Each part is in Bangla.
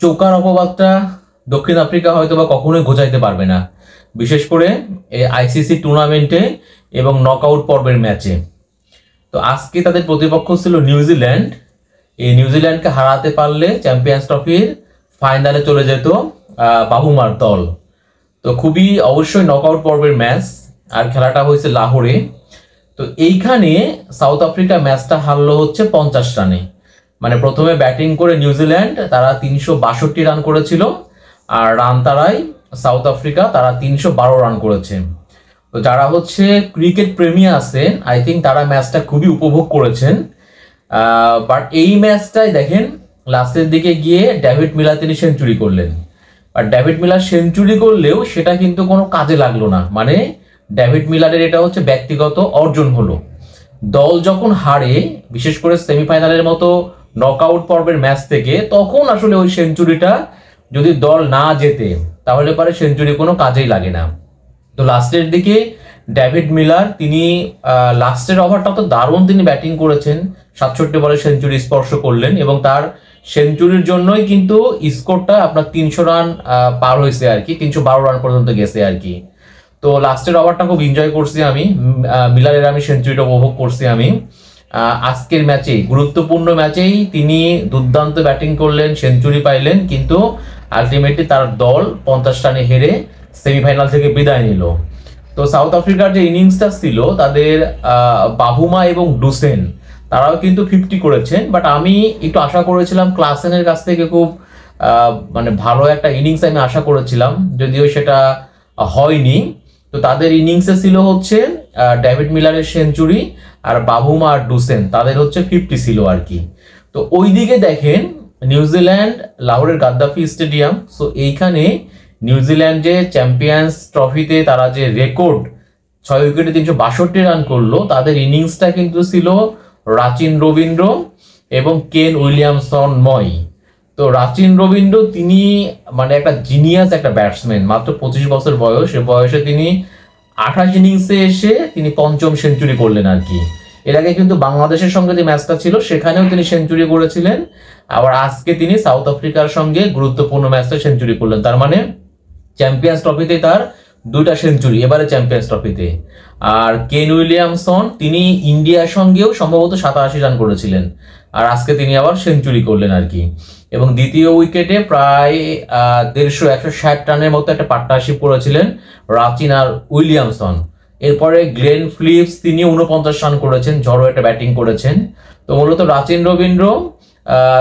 চোকার অপবাদটা দক্ষিণ আফ্রিকা হয়তো বা কখনোই ঘোচাইতে পারবে না, বিশেষ করে এই আইসিসি টুর্নামেন্টে এবং নকআউট পর্বের ম্যাচে। তো আজকে তাদের প্রতিপক্ষ ছিল নিউজিল্যান্ড। এই নিউজিল্যান্ডকে হারাতে পারলে চ্যাম্পিয়ন্স ট্রফির ফাইনালে চলে যেত বাবুমার দল। তো খুবই অবশ্যই নকআউট পর্বের ম্যাচ, আর খেলাটা হয়েছে লাহোরে। তো এইখানে সাউথ আফ্রিকা ম্যাচটা হারলো হচ্ছে 50 রানে। মানে প্রথমে ব্যাটিং করে নিউজিল্যান্ড তারা 362 রান করেছিল, আর রান তারাই সাউথ আফ্রিকা তারা 312 রান করেছে। তো যারা হচ্ছে ক্রিকেট প্রেমী আছেন, আই থিঙ্ক তারা ম্যাচটা খুবই উপভোগ করেছেন। বাট এই ম্যাচটাই দেখেন লাস্টের দিকে গিয়ে ডেভিড মিলার তিনি সেঞ্চুরি করলেন। আর ডেভিড মিলার সেঞ্চুরি করলেও সেটা কিন্তু কোনো কাজে লাগলো না। মানে ডেভিড মিলারের এটা হচ্ছে ব্যক্তিগত অর্জন হলো। দল যখন হারে, বিশেষ করে সেমিফাইনালের মতো নকআউট পর্বের ম্যাচ থেকে, তখন আসলে ওই সেঞ্চুরিটা যদি দল না জেতে তাহলে পরে সেঞ্চুরি কোনো কাজেই লাগে না। তো লাস্টের দিকে ডেভিড মিলার তিনি লাস্টের ওভারটা তো দারুণ তিনি ব্যাটিং করেছেন, 67 বলে সেঞ্চুরি স্পর্শ করলেন, এবং তার সেঞ্চুরির জন্যই কিন্তু স্কোরটা আপনার 300 রান পার হয়েছে আর কি, 312 রান পর্যন্ত গেছে আর কি। তো লাস্টের ওভারটা খুব এনজয় করছি আমি, মিলারের আমি সেঞ্চুরিটা উপভোগ করছি আমি। আজকের ম্যাচেই, গুরুত্বপূর্ণ ম্যাচেই তিনি দুর্দান্ত ব্যাটিং করলেন, সেঞ্চুরি পাইলেন, কিন্তু আলটিমেটলি তার দল 50 রানে হেরে সেমিফাইনাল থেকে বিদায় নিল। তো সাউথ আফ্রিকার যে ইনিংসটা ছিল তাদের বাবুমা এবং ডুসেন তারাও কিন্তু 50 করেছেন। বাট আমি একটু আশা করেছিলাম ক্লাসেনের কাছ থেকে খুব মানে ভালো একটা ইনিংস আমি আশা করেছিলাম, যদিও সেটা হয়নি। তো তাদের ইনিংসে ছিল হচ্ছে ডেভিড মিলারের সেঞ্চুরি, আর বাবুমা আর ডুসেন তাদের হচ্ছে 50 ছিল আর কি। তো ওইদিকে দেখেন নিউজিল্যান্ড লাহোরের গাদ্দাফি স্টেডিয়াম। সো এইখানে নিউজিল্যান্ড যে চ্যাম্পিয়ন্স ট্রফিতে তারা যে রেকর্ড 6 উইকেটে 362 রান করলো, তাদের ইনিংসটা কিন্তু ছিল রাচিন রবীন্দ্র এবং কেন উইলিয়ামসন ময়। তো রাচিন রবীন্দ্র তিনি মানে একটা জিনিয়াস একটা ব্যাটসম্যান, মাত্র 25 বছর বয়স। এ বয়সে তিনি 28 ইনিংসে এসে তিনি 5ম সেঞ্চুরি করলেন আর কি। এর আগে কিন্তু বাংলাদেশের সঙ্গে যে ম্যাচটা ছিল সেখানেও তিনি সেঞ্চুরি করেছিলেন, আবার আজকে তিনি সাউথ আফ্রিকার সঙ্গে গুরুত্বপূর্ণ ম্যাচটা সেঞ্চুরি করলেন। তার মানে চ্যাম্পিয়ন্স ট্রফিতে তার 2টা সেঞ্চুরি এবারে চ্যাম্পিয়ন্স ট্রফিতে। আর কেন উইলিয়ামসন তিনি ইন্ডিয়ার সঙ্গেও সম্ভবত 87 রান করেছিলেন, আর আজকে তিনি আবার সেঞ্চুরি করলেন আর কি। এবং দ্বিতীয় উইকেটে প্রায় 150-160 রানের মতো একটা পার্টনারশিপ করেছিলেন রাচিন আর উইলিয়ামসন। এরপরে গ্লেন ফিলিপস তিনি 49 রান করেছেন, ঝড়ো একটা ব্যাটিং করেছেন। তো মূলত রাচিন রবীন্দ্র,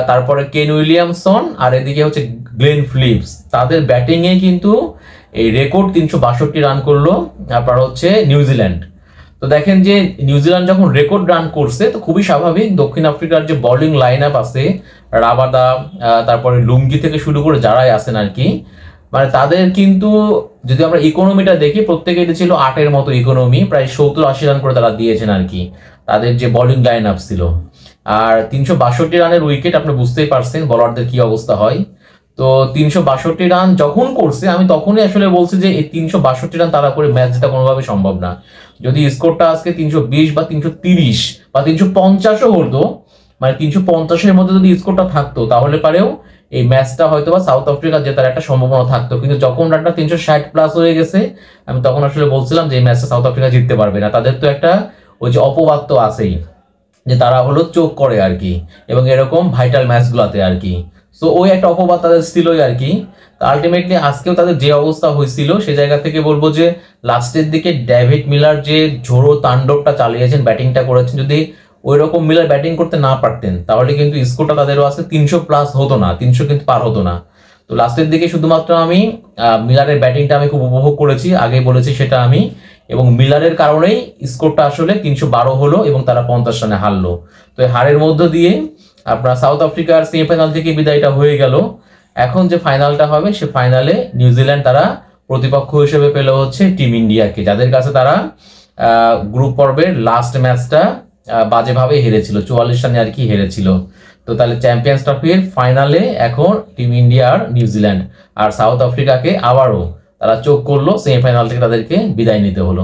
তারপরে কেন উইলিয়ামসন, আর এদিকে হচ্ছে গ্লেন ফিলিপস, তাদের ব্যাটিংয়ে কিন্তু এই রেকর্ড 362 রান করলো আপনার হচ্ছে নিউজিল্যান্ড। তো দেখেন যে নিউজিল্যান্ড যখন রেকর্ড রান করছে, তো খুবই স্বাভাবিক দক্ষিণ আফ্রিকার যে বোলিং লাইন আপ আছে, রাবাদা, তারপরে লুঙ্গি থেকে শুরু করে যারাই আছেন আর কি, মানে তাদের কিন্তু যদি আমরা ইকোনমিটা দেখি, প্রত্যেকে এটা ছিল 8-এর মতো ইকোনমি, প্রায় 70-80 রান করে তারা দিয়েছেন আর কি, তাদের যে বোলিং লাইন আপ ছিল। আর 362 রানের উইকেট, আপনি বুঝতেই পারছেন বোলারদের কি অবস্থা হয়। তো 362 রান যখন করছে, আমি তখনই আসলে বলছি যে এই 362 রান তারা করে ম্যাচ জেতা কোনোভাবে সম্ভব না। যদি স্কোরটা আজকে 320 বা 330 বা 350ও হতো, মানে 350-এর মধ্যে যদি স্কোরটা থাকতো, তাহলে পারেও এই ম্যাচটা হয়তো বা সাউথ আফ্রিকা জেতার একটা সম্ভাবনা থাকতো। কিন্তু যখন রানটা 360 প্লাস হয়ে গেছে, আমি তখন আসলে বলছিলাম যে এই ম্যাচটা সাউথ আফ্রিকা জিততে পারবে না। তাদের তো একটা ওই যে অপবাদ তো আছেই, যে তারা হলো চোখ করে আর কি, এবং এরকম ভাইটাল ম্যাচগুলোতে আর কি। সো ওই একটা অপবাদ তাদের ছিলই আর কি। আলটিমেটলি আজকেও তাদের যে অবস্থা হয়েছিল, সে জায়গা থেকে বলবো যে লাস্টের দিকে ডেভিড মিলার যে ঝোড়ো তাণ্ডবটা চালিয়েছেন, ব্যাটিংটা করেছেন, যদি ওই রকম মিলার ব্যাটিং করতে না পারতেন তাহলে কিন্তু স্কোরটা তাদেরও আজকে 300 প্লাস হতো না, 300 কিন্তু পার হতো না। তো লাস্টের দিকে শুধুমাত্র আমি মিলারের ব্যাটিংটা আমি খুব উপভোগ করেছি, আগে বলেছি সেটা আমি, এবং মিলারের কারণেই স্কোরটা আসলে 312 হলো এবং তারা 50 রানে হারলো। তো এই হারের মধ্য দিয়ে আপনার সাউথ আফ্রিকার সেমিফাইনাল থেকে বিদায়টা হয়ে গেল। এখন যে ফাইনালটা হবে, সে ফাইনালে নিউজিল্যান্ড তারা প্রতিপক্ষ হিসেবে পেল হচ্ছে টিম ইন্ডিয়াকে, যাদের কাছে তারা গ্রুপ পর্বের লাস্ট ম্যাচটা বাজেভাবে হেরেছিল, 44 রানে আর কি হেরেছিল। তো তাহলে চ্যাম্পিয়ন্স ট্রফির ফাইনালে এখন টিম ইন্ডিয়া আর নিউজিল্যান্ড, আর সাউথ আফ্রিকাকে আবারও তারা চোখ করলো, সেমিফাইনাল থেকে তাদেরকে বিদায় নিতে হলো।